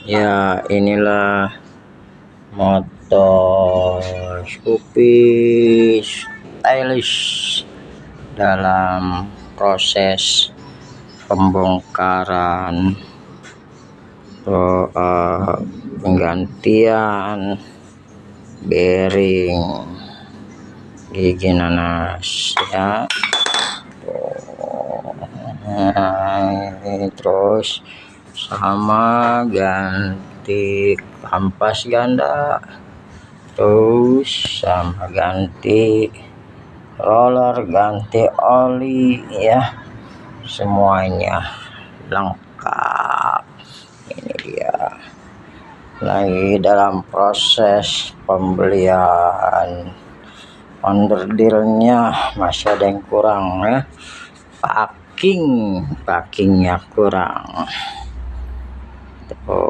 Ya, inilah motor Scoopy stylish dalam proses pembongkaran, penggantian bearing gigi nanas ya. Terus sama ganti kampas ganda, terus sama ganti roller, ganti oli ya, semuanya lengkap. Ini dia lagi dalam proses pembelian, underdealnya masih ada yang kurang ya, packingnya kurang tuh.